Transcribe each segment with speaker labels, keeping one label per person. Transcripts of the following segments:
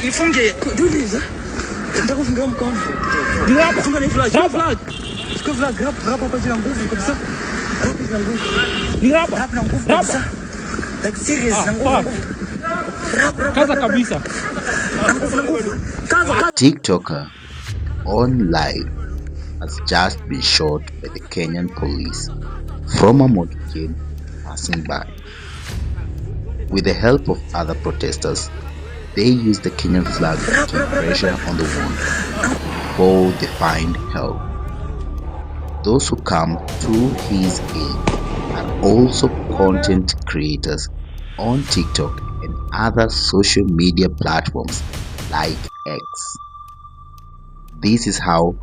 Speaker 1: Nifunge. Tuliza. Nataka kufunga mkono. Ndio hapa funga ni flag. Flag. Shika flag grab hapa jina nguvu kabisa. Grab jina nguvu. Ni hapa. Grab na nguvu kabisa. Like serious na nguvu. Kaza kabisa.
Speaker 2: TikToker on live has just been shot by the Kenyan police from a motorcade passing by. With the help of other protesters, they used the Kenyan flag to keep pressure on the wound before they find help. Those who come to his aid are also content creators on TikTok and other social media platforms like X. This is how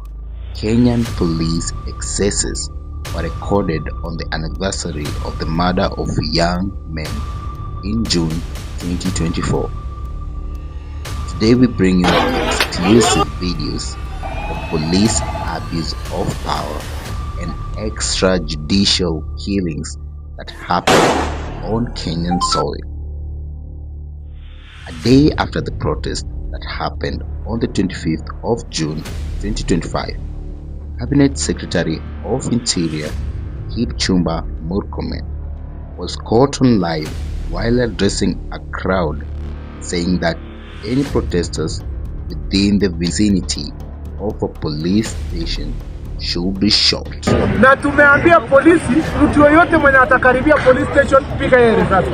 Speaker 2: Kenyan police excesses were recorded on the anniversary of the murder of young men in June 2024. Today we bring you exclusive videos of police abuse of power and extrajudicial killings that happened on Kenyan soil. A day after the protest that happened on the 25th of June 2025, Cabinet Secretary of Interior Kipchumba Murkomen was caught on live while addressing a crowd, saying that any protesters within the vicinity of a police station should be shot.
Speaker 3: Na tumeambia polisi mtu yoyote mwenye atakaribia police station piga yeye risasi.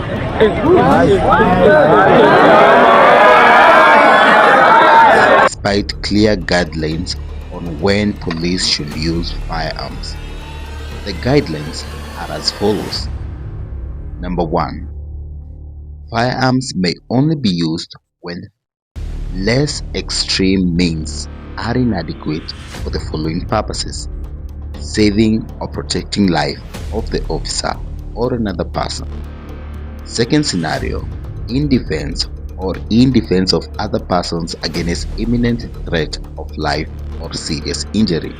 Speaker 2: Despite clear guidelines on when police should use firearms, the guidelines are as follows. Number 1. Firearms may only be used when less extreme means are inadequate for the following purposes: saving or protecting life of the officer or another person. Second scenario, in defense or in defense of other persons against imminent threat of life or serious injury.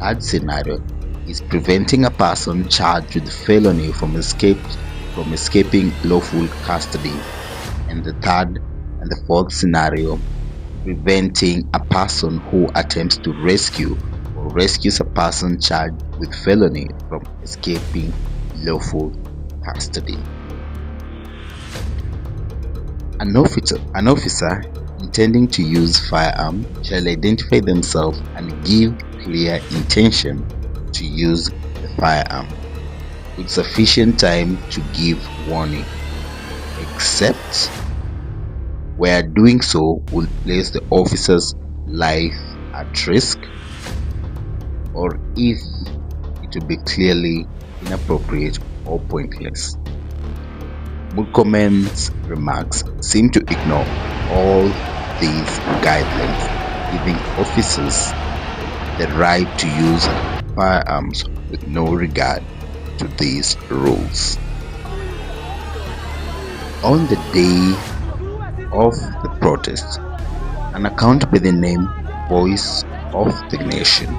Speaker 2: Third scenario is preventing a person charged with felony from escaping lawful custody. And the third and the fourth scenario, preventing a person who attempts to rescue or rescues a person charged with felony from escaping lawful custody. An officer intending to use firearm shall identify themselves and give clear intention to use the firearm with sufficient time to give warning, except where doing so will place the officer's life at risk, or if it will be clearly inappropriate or pointless. Murkomen's remarks seem to ignore all these guidelines, giving officers the right to use firearms with no regard to these rules. On the day of the protest, an account by the name Voice of the Nation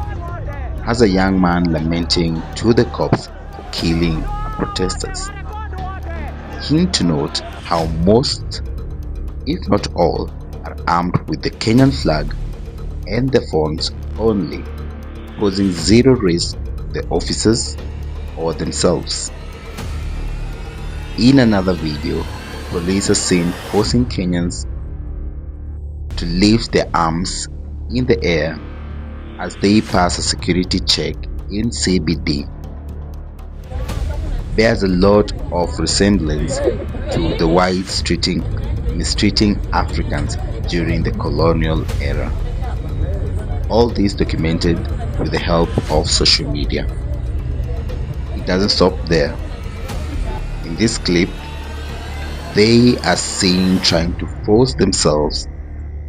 Speaker 2: has a young man lamenting to the cops for killing protesters. Keen to note how most, if not all, are armed with the Kenyan flag and the fonts only, posing zero risk to the officers or themselves. In another video, police are seen forcing Kenyans to lift their arms in the air as they pass a security check in CBD. Bears a lot of resemblance to the whites mistreating Africans during the colonial era. All this documented with the help of social media. It doesn't stop there. In this clip, they are seen trying to force themselves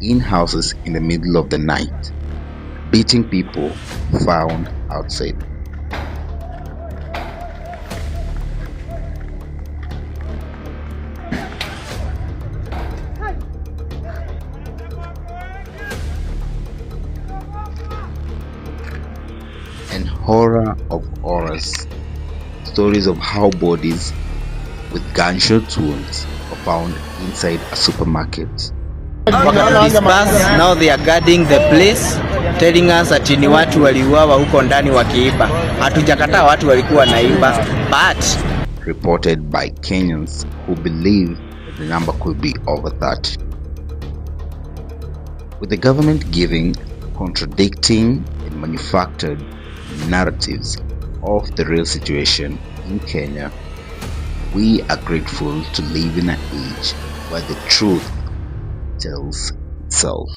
Speaker 2: in houses in the middle of the night, beating people found outside. And horror of horrors, stories of how bodies with gunshot wounds were found inside a supermarket.
Speaker 4: dispersed. Now they are guarding the place, telling us ati ni watu waliuawa huko ndani wakiiba. Hatujakataa watu walikuwa naiba, but
Speaker 2: reported by Kenyans who believe the number could be over 30. With the government giving contradicting and manufactured narratives of the real situation in Kenya, we are grateful to live in an age where the truth tells itself.